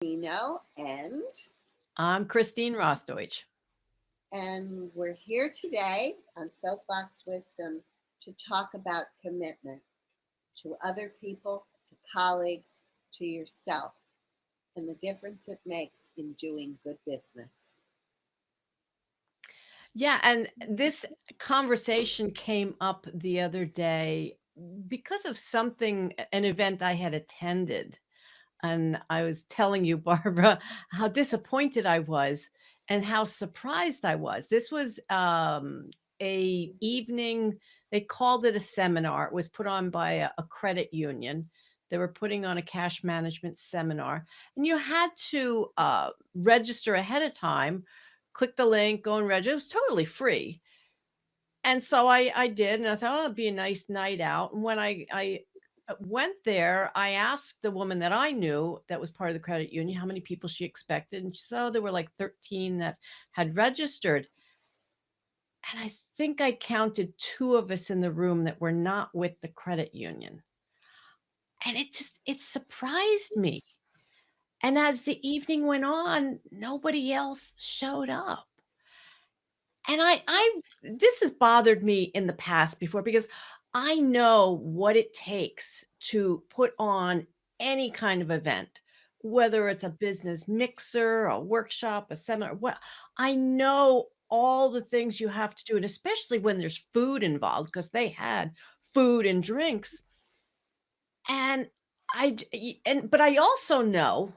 And I'm Christine Rothdeutsch. we're here today on Soapbox Wisdom to talk about commitment to other people, to colleagues, to yourself, and the difference it makes in doing good business. Yeah, and this conversation came up the other day because of an event I had attended. And I was telling you, Barbara, how disappointed I was and how surprised I was. This was a evening, they called it a seminar. It was put on by a credit union. They were putting on a cash management seminar, and you had to register ahead of time, click the link, go and register. It was totally free. And so I did, and I thought, "Oh, it'd be a nice night out." And when I went there, I asked the woman that I knew that was part of the credit union how many people she expected, and she said, "Oh, there were like 13 that had registered." And I think I counted 2 of us in the room that were not with the credit union. And it surprised me. And as the evening went on, nobody else showed up. And this has bothered me in the past before because I know what it takes to put on any kind of event, whether it's a business mixer, a workshop, a seminar, what I know all the things you have to do, and especially when there's food involved, because they had food and drinks. And but I also know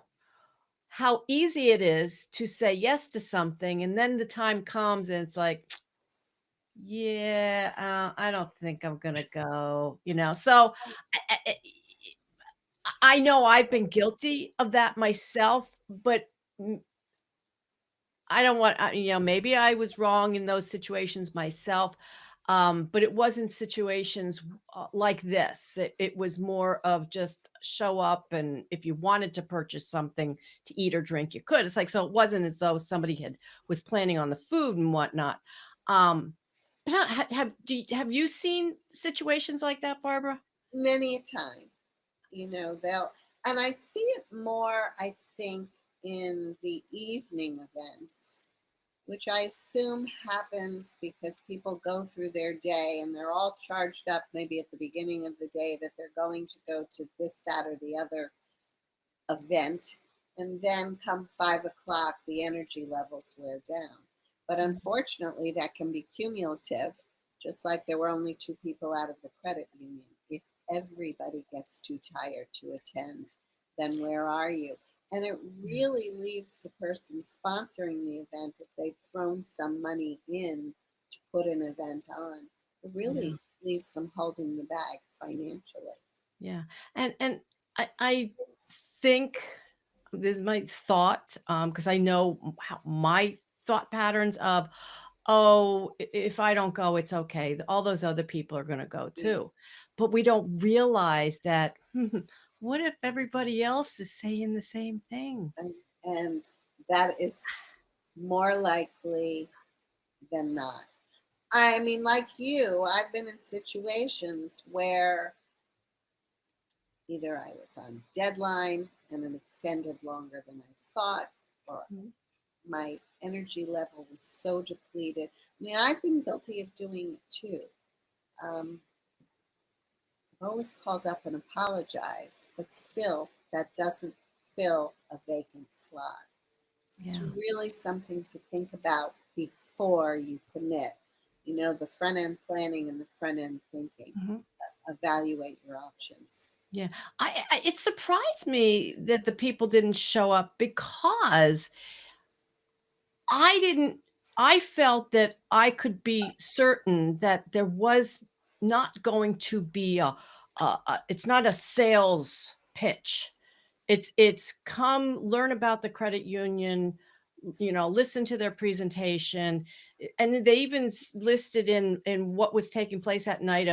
how easy it is to say yes to something, and then the time comes and it's like, yeah, I don't think I'm gonna go, So, I I know I've been guilty of that myself, but m I don't want maybe I was wrong in those situations myself, but it wasn't situations, like this. It was more of just show up, and if you wanted to purchase something to eat or drink, you could. It's like, so it wasn't as though somebody was planning on the food and whatnot. But have you seen situations like that, Barbara? Many a time, and I see it more, I think, in the evening events, which I assume happens because people go through their day and they're all charged up maybe at the beginning of the day that they're going to go to this, that, or the other event. And then come 5 o'clock, the energy levels wear down. But Mhm. unfortunately, that can be cumulative, just like there were only 2 people out of the credit union. If everybody gets too tired to attend, then where are you? And it Yeah. really leaves the person sponsoring the event, if they've thrown some money in to put an event on, it Yeah. really leaves them holding the bag financially. Yeah. And I think this is my thought, because I know how my thought patterns of, "Oh, if I don't go, it's okay. All those other people are gonna go Yeah. too." But we don't realize that, what if everybody else is saying the same thing? And that is more likely than not. I mean, like you, I've been in situations where either I was on deadline and it extended longer than I thought, or Mhm. my energy level was so depleted. I mean, I've been guilty of doing it too. Um, I've always called up and apologized, but still, that doesn't fill a vacant slot. It's Yeah. really something to think about before you commit. The front end planning and the front end thinking. Mhm. Evaluate your options. Yeah. It surprised me that the people didn't show up because I didn't I felt that I could be certain that there was not going to be it's not a sales pitch. It's come learn about the credit union, listen to their presentation, and they even listed in what was taking place at night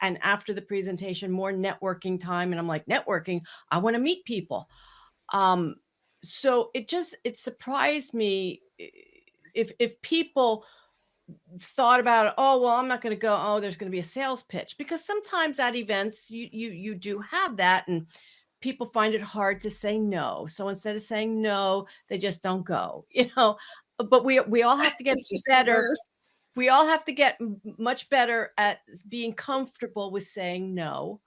and after the presentation, more networking time, and I'm like, networking? I want to meet people. Um, so it surprised me if people thought about it, oh, well, I'm not going to go. Oh, there's going to be a sales pitch, because sometimes at events you do have that, and people find it hard to say no. So instead of saying no, they just don't go, you know? But we all have to get Which is better. worse. We all have to get much better at being comfortable with saying no.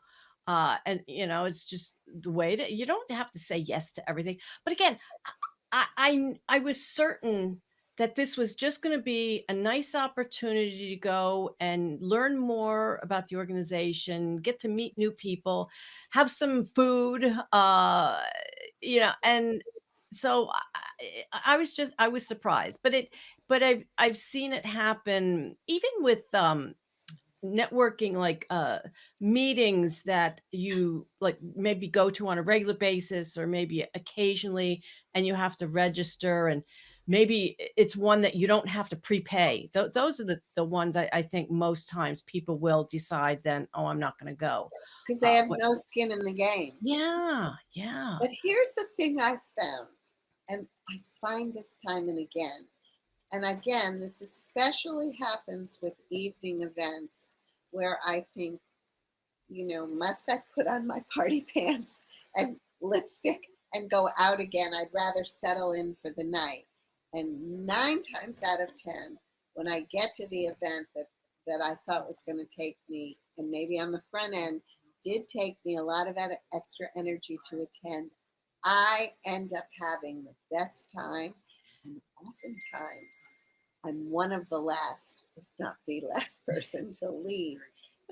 And it's just the way to, you don't have to say yes to everything. But again, I was certain that this was just gonna be a nice opportunity to go and learn more about the organization, get to meet new people, have some food, and so I was surprised, but I've seen it happen even with, networking, like, meetings that you, like, maybe go to on a regular basis or maybe occasionally, and you have to register, and maybe it's one that you don't have to prepay. Those are the ones I think most times people will decide then, "Oh, I'm not gonna go." Because they have What no skin in the game. Yeah, yeah. But here's the thing I found, and I find this time and again. And again, this especially happens with evening events where I think, must I put on my party pants and lipstick and go out again? I'd rather settle in for the night. And 9 times out of 10, when I get to the event that I thought was going to take me, and maybe on the front end, did take me a lot of extra energy to attend, I end up having the best time. And oftentimes, I'm one of the last, if not the last person to leave.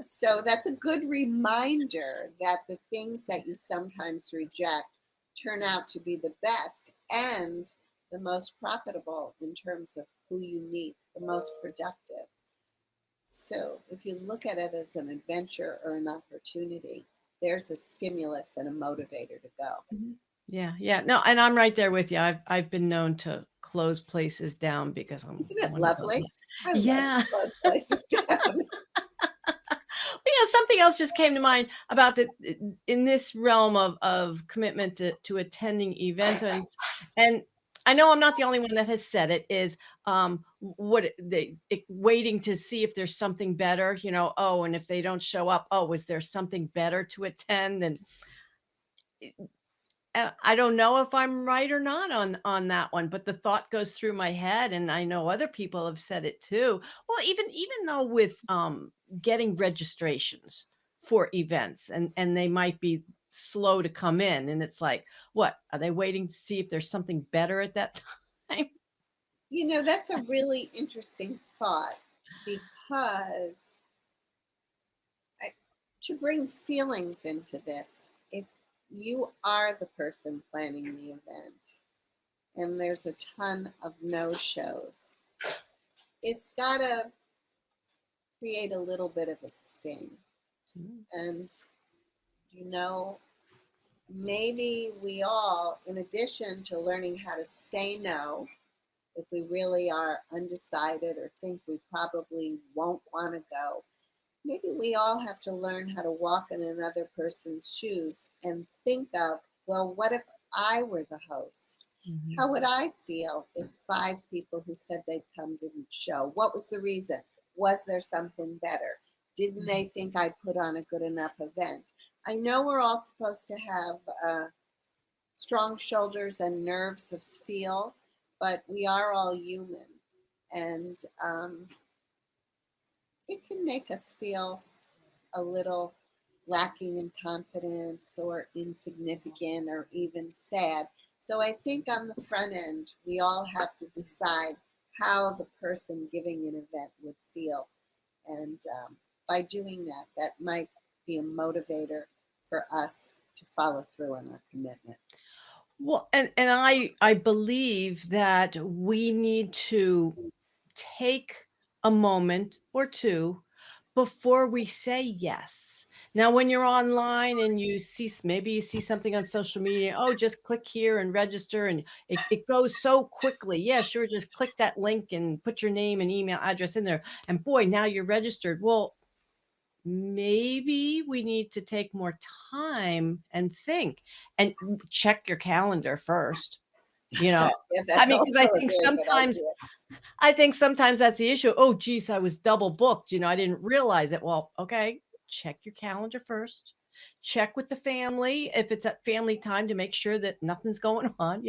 So that's a good reminder that the things that you sometimes reject turn out to be the best and the most profitable in terms of who you meet, the most productive. So if you look at it as an adventure or an opportunity, there's a stimulus and a motivator to go. Mhm. Yeah, yeah. No, and I'm right there with you. I've been known to close places down because I'm Isn't it one of those. lovely? I love Yeah. to close places down. Something else just came to mind about in this realm of commitment to attending events, and I know I'm not the only one that has said it, is, what waiting to see if there's something better, oh, and if they don't show up, oh, is there something better to attend? And I don't know if I'm right or not on that one, but the thought goes through my head, and I know other people have said it too. Well, even though with, getting registrations for events, and they might be slow to come in, and it's like, what, are they waiting to see if there's something better at that time? That's a really interesting thought because I, to bring feelings into this, if you are the person planning the event and there's a ton of no shows, it's got to create a little bit of a sting. Mm, And, you know, maybe we all, in addition to learning how to say no, if we really are undecided or think we probably won't want to go, maybe we all have to learn how to walk in another person's shoes and think of, well, what if I were the host? mhm, How would I feel if 5 people who said they'd come didn't show? What was the reason? Was there something better? Didn't mhm. they think I'd put on a good enough event? I know we're all supposed to have strong shoulders and nerves of steel, but we are all human. And it can make us feel a little lacking in confidence or insignificant or even sad. So I think on the front end, we all have to decide how the person giving an event would feel. And by doing that, that might be a motivator for us to follow through on our commitment. Well, and I believe that we need to take a moment or 2 before we say yes. Now, when you're online and you see maybe you see something on social media, "Oh, just click here and register," and it goes so quickly. Yeah, sure, just click that link and put your name and email address in there, and boy, now you're registered. Well, maybe we need to take more time and think, and check your calendar first, you know? Yeah, I that's mean, because also a very good idea. I think sometimes that's the issue. "Oh, geez, I was double booked, I didn't realize it." Well, okay, check your calendar first. check with the family if it's at family time to make sure that nothing's going on,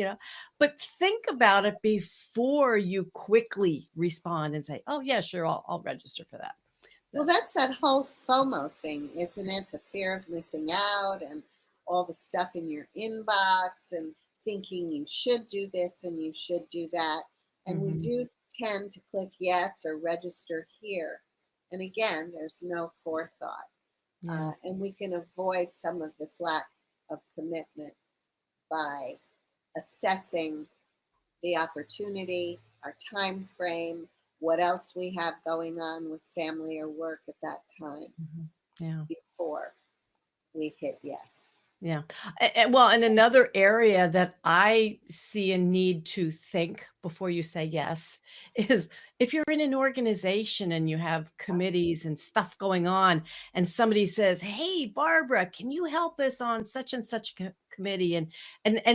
but think about it before you quickly respond and say, "Oh, yeah, sure, I'll register for that." Well, That that's that whole FOMO thing, isn't it? The fear of missing out and all the stuff in your inbox and thinking you should do this and you should do that. And we Mhm. do tend to click yes or register here. And again, there's no forethought. Yeah. And we can avoid some of this lack of commitment by assessing the opportunity, our time frame, what else we have going on with family or work at that time Mhm. Yeah. before we hit yes. Yeah. Well, and another area that I see a need to think before you say yes is if you're in an organization and you have committees and stuff going on, and somebody says, "Hey, Barbara, can you help us on such and such committee?" And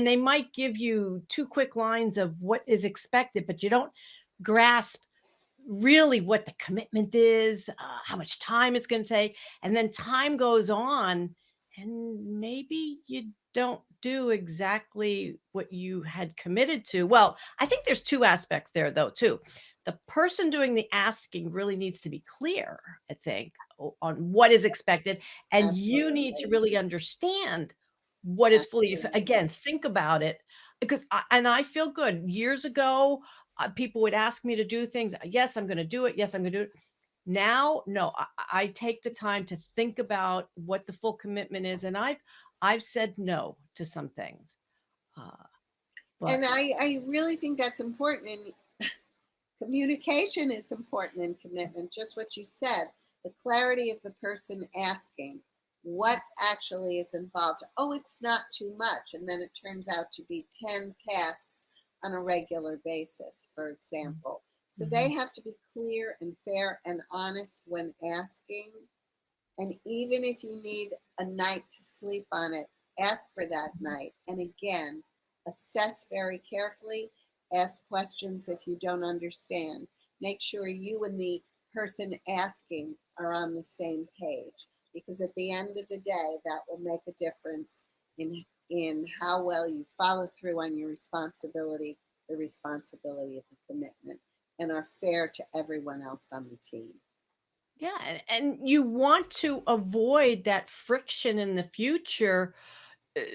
they might give you two quick lines of what is expected, but you don't grasp really what the commitment is, how much time it's going to take. And then time goes on, and maybe you don't do exactly what you had committed to. Well, I think there's two aspects there, though, too. The person doing the asking really needs to be clear, I think, on what is expected. And you need to Absolutely. really understand what is fully. So Absolutely. again, think about it because, and I feel good. Years ago, people would ask me to do things. Yes, I'm going to do it. Yes, I'm going to do it. Now, no, I take the time to think about what the full commitment is, and I've said no to some things. Uh, And but I really think that's important. And communication is important in commitment, just what you said. The clarity of the person asking what actually is involved. Oh, it's not too much. And then it turns out to be 10 tasks on a regular basis, for example. So they Mhm, have to be clear and fair and honest when asking. And even if you need a night to sleep on it, ask for that night. And again, assess very carefully, ask questions if you don't understand. Make sure you and the person asking are on the same page because at the end of the day, that will make a difference in how well you follow through on your responsibility, the responsibility of the commitment, and are fair to everyone else on the team. yeah, and you want to avoid that friction in the future.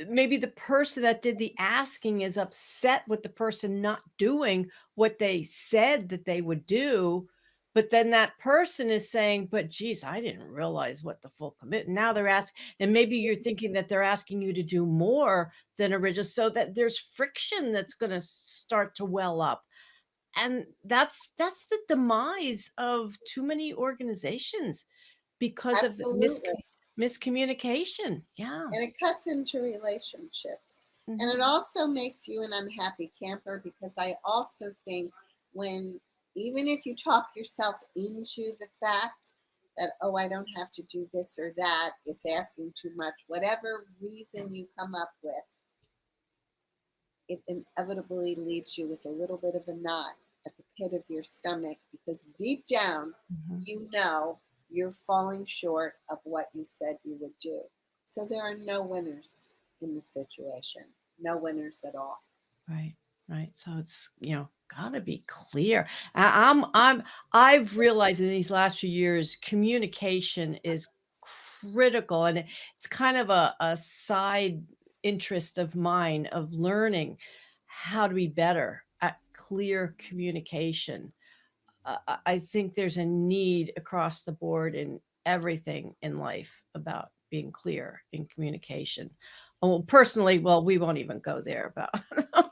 Maybe the person that did the asking is upset with the person not doing what they said that they would do. But then that person is saying, "But geez, I didn't realize what the full commit." Now they're asking, and maybe you're thinking that they're asking you to do more than original, so that there's friction that's going to start to well up. And that's the demise of too many organizations because of the Absolutely. miscommunication. Yeah. And it cuts into relationships. And it Mhm. also makes you an unhappy camper because I also think when, even if you talk yourself into the fact that, oh, I don't have to do this or that, it's asking too much, whatever reason you come up with, it inevitably leaves you with a little bit of a knot at the pit of your stomach because deep down, Mhm. you know you're falling short of what you said you would do. So there are no winners in the situation, no winners at all. Right, right. So it's, gotta be clear. I've realized in these last few years, communication is critical, and it's kind of a side interest of mine of learning how to be better at clear communication. I think there's a need across the board in everything in life about being clear in communication. Well, personally, well, we won't even go there, but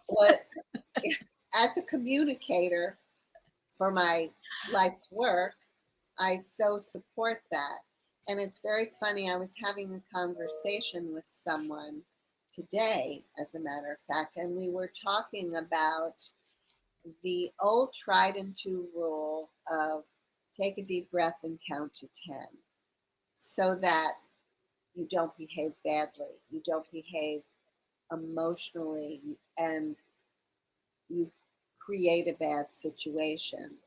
What, as a communicator for my life's work, I so support that. And it's very funny. I was having a conversation with someone today, as a matter of fact, and we were talking about the old tried and true rule of take a deep breath and count to 10 so that you don't behave badly, you don't behave emotionally, and you create a bad situation.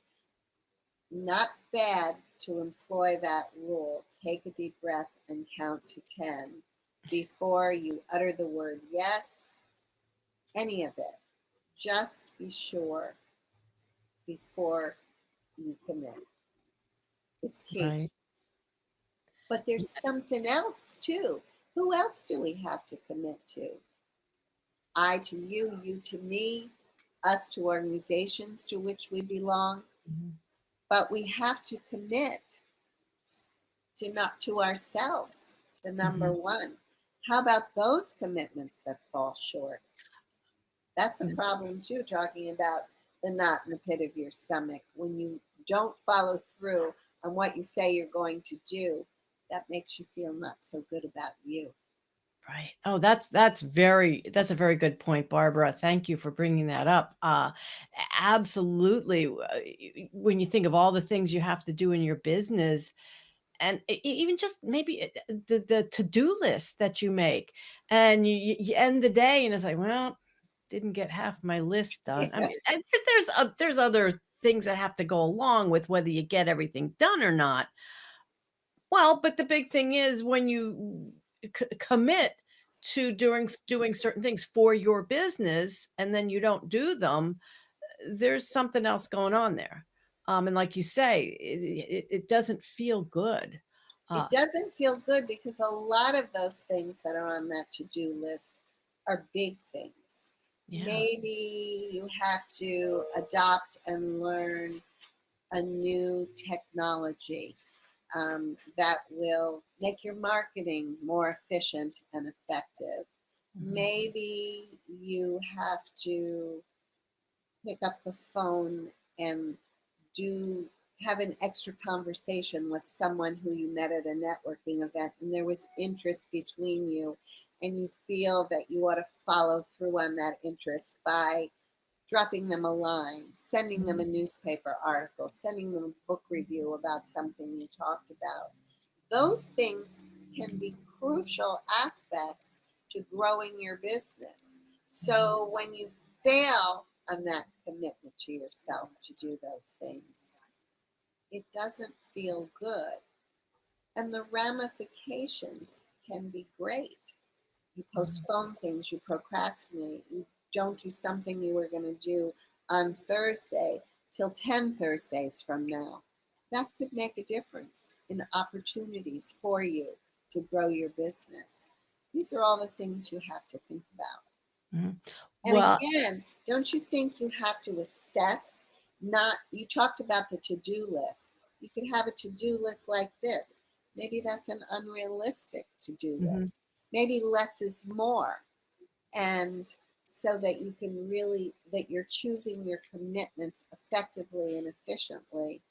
Not bad to employ that rule. Take a deep breath and count to 10. before you utter the word yes, any of it. Just be sure before you commit. It's key. Right. But there's something else too. Who else do we have to commit to? I to you to me, us to organizations to which we belong. Mhm. But we have to commit to not to ourselves, to number Mhm. one. How about those commitments that fall short? That's a Mm. problem too, talking about the knot in the pit of your stomach. When you don't follow through on what you say you're going to do, that makes you feel not so good about you. Right. Oh, that's a very good point, Barbara. Thank you for bringing that up. Absolutely. When you think of all the things you have to do in your business, and even just maybe the to-do list that you make, and you end the day, and it's like, well, didn't get half my list done. I Yeah. mean, and there's other things that have to go along with whether you get everything done or not. Well, but the big thing is when you commit to doing certain things for your business and then you don't do them, there's something else going on there. And like you say, it doesn't feel good. It Uh, doesn't feel good because a lot of those things that are on that to do list are big things. yeah. Maybe you have to adopt and learn a new technology that will make your marketing more efficient and effective. Mhm, Maybe you have to pick up the phone and do have an extra conversation with someone who you met at a networking event and there was interest between you and you feel that you ought to follow through on that interest by dropping them a line, sending them a mhm, newspaper article, sending them a book review about something you talked about. Those things can be crucial aspects to growing your business. mhm, So when you fail on that commitment to yourself to do those things, it doesn't feel good. And the ramifications can be great. You mhm. postpone things, you procrastinate, you don't do something you were going to do on Thursday till 10 Thursdays from now. That could make a difference in opportunities for you to grow your business. These are all the things you have to think about. Mhm. And Well, again, don't you think you have to assess? Not, you talked about the to do list. You could have a to do list like this. Maybe that's an unrealistic to do mhm, list. Maybe less is more. And so that you can really, that you're choosing your commitments effectively and efficiently,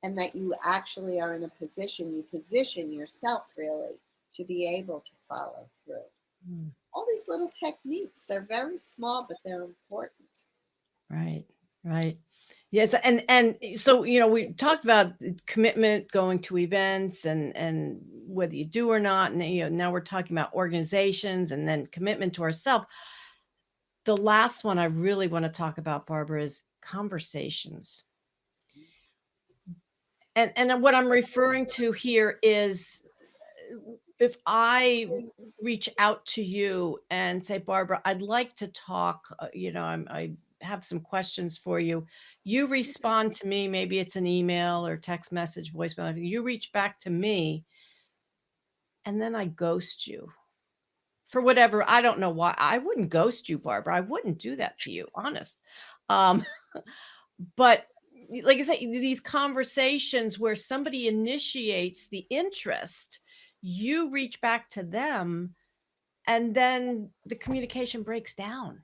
and that you actually are in a position, you position yourself really to be able to follow through. mm, All these little techniques, they're very small, but they're important. right, right. Yes, and so, we talked about commitment, going to events and whether you do or not, and, now we're talking about organizations and then commitment to ourselves. The last one I really wanna talk about, Barbara, is conversations. And what I'm referring to here is, if I reach out to you and say, "Barbara, I'd like to talk, I have some questions for you." You respond to me, maybe it's an email or text message, voicemail, you reach back to me, and then I ghost you. For whatever, I don't know why. I wouldn't ghost you, Barbara. I wouldn't do that to you, honest. Um, but like I said, these conversations where somebody initiates the interest, you reach back to them, and then the communication breaks down.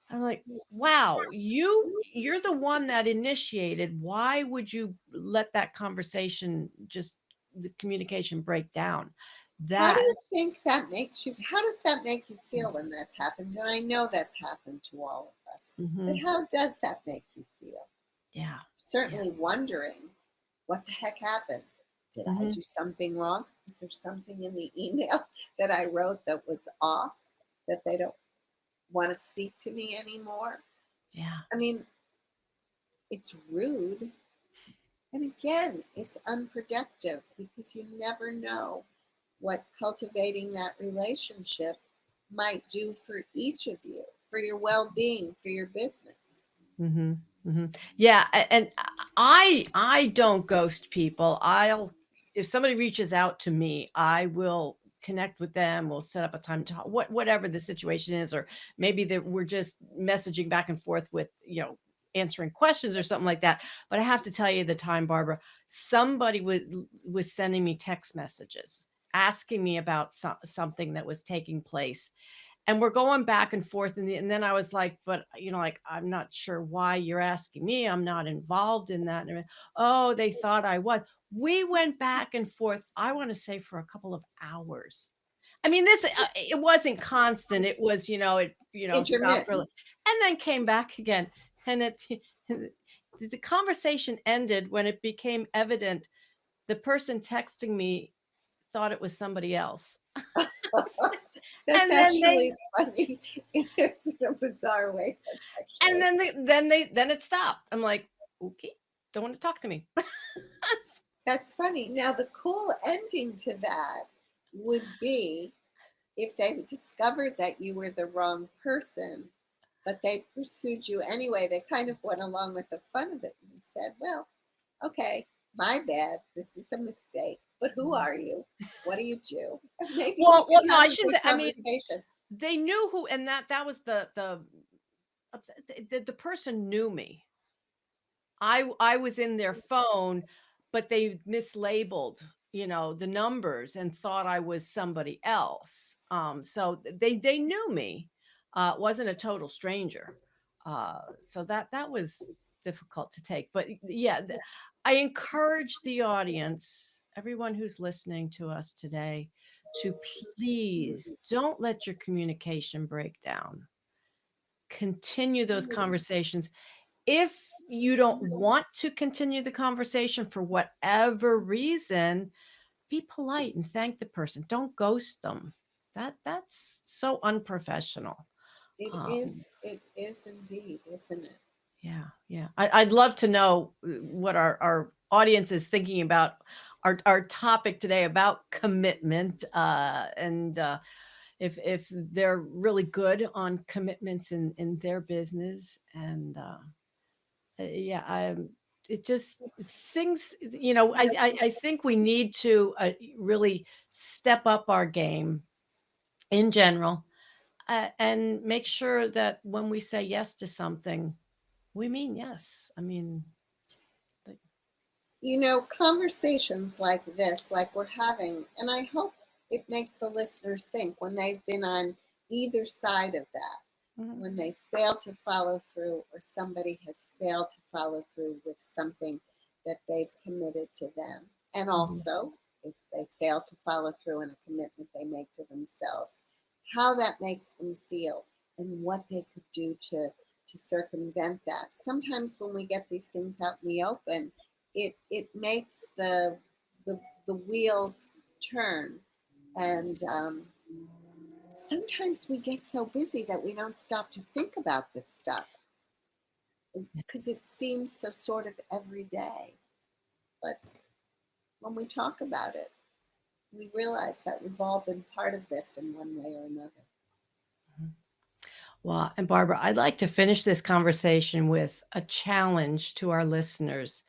I'm like, wow, you're the one that initiated. Why would you let that conversation just the communication break down? How do That you think that makes you? How does that make you feel when that's happened? And I know that's happened to all of us. But Mhm. how does that make you feel? Yeah. Yeah. Certainly wondering what the heck happened. Did I Mhm. do something wrong? Was there something in the email that I wrote that was off? That they don't want to speak to me anymore? Yeah. I mean, it's rude. And again, it's unproductive because you never know. what cultivating that relationship might do for each of you, for your well-being, for your business. Mhm, mhm. Yeah, and I don't ghost people. I'll if somebody reaches out to me, I will connect with them. We'll set up a time to talk, whatever the situation is, or maybe that we're just messaging back and forth with, answering questions or something like that. But I have to tell you the time, Barbara, somebody was sending me text messages asking me about something that was taking place, and we're going back and forth, and then I was like, "But, like, I'm not sure why you're asking me, I'm not involved in that," and everything. "Oh, they thought I was." We went back and forth, I wanna say for a couple of hours. I mean, it wasn't constant, it was, stopped for Intermittent. and then came back again, and the conversation ended when it became evident the person texting me thought it was somebody else. That's And then they actually funny. It's in a bizarre way. That's And actually then it stopped. I'm like, "Okay, don't wanna talk to me." that's funny. Now the cool ending to that would be if they discovered that you were the wrong person, but they pursued you anyway. They kind of went along with the fun of it and said, "Well, okay, my bad. This is a mistake. But who are you? What do you do?" And maybe you Well, could no, have I a shouldn't good say. I mean, conversation. they knew who, and that was the the person knew me. I was in their phone, but they mislabeled, the numbers and thought I was somebody else. So they knew me. Wasn't a total stranger. So that was difficult to take. But yeah, I encourage the audience, everyone who's listening to us today, to please don't let your communication break down. Continue those conversations if you don't want to continue the conversation for whatever reason, be polite and thank the person. Don't ghost them. That's so unprofessional. Um, It is indeed, isn't it? yeah, yeah. I'd love to know what our audience is thinking about our topic today about commitment, and if they're really good on commitments in their business, and yeah, it just things, I think we need to really step up our game in general, and make sure that when we say yes to something, we mean yes. I mean, like, Conversations like this, like we're having, and I hope it makes the listeners think when they've been on either side of that, mhm, when they fail to follow through or somebody has failed to follow through with something that they've committed to them. And mhm, also, if they fail to follow through in a commitment they make to themselves, how that makes them feel and what they could do to circumvent that. Sometimes when we get these things out in the open, it makes the wheels turn, and sometimes we get so busy that we don't stop to think about this stuff because it seems so sort of everyday. But when we talk about it, we realize that we've all been part of this in one way or another. mhm. Well, and Barbara, I'd like to finish this conversation with a challenge to our listeners.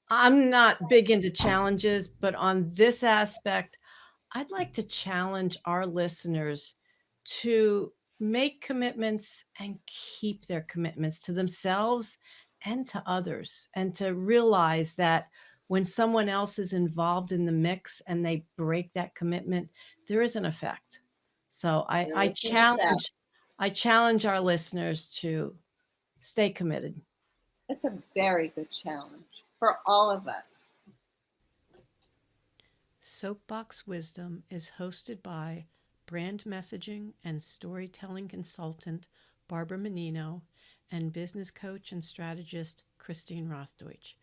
I'm not big into challenges, but on this aspect, I'd like to challenge our listeners to make commitments and keep their commitments to themselves and to others, and to realize that when someone else is involved in the mix and they break that commitment, there is an effect. So There is an effect. I challenge our listeners to stay committed. It's a very good challenge for all of us. Soapbox Wisdom is hosted by brand messaging and storytelling consultant Barbara Menino and business coach and strategist Christine Rothdeutsch.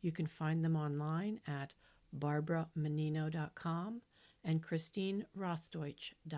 You can find them online at barbaramenino.com and christinerothdeutsch.com.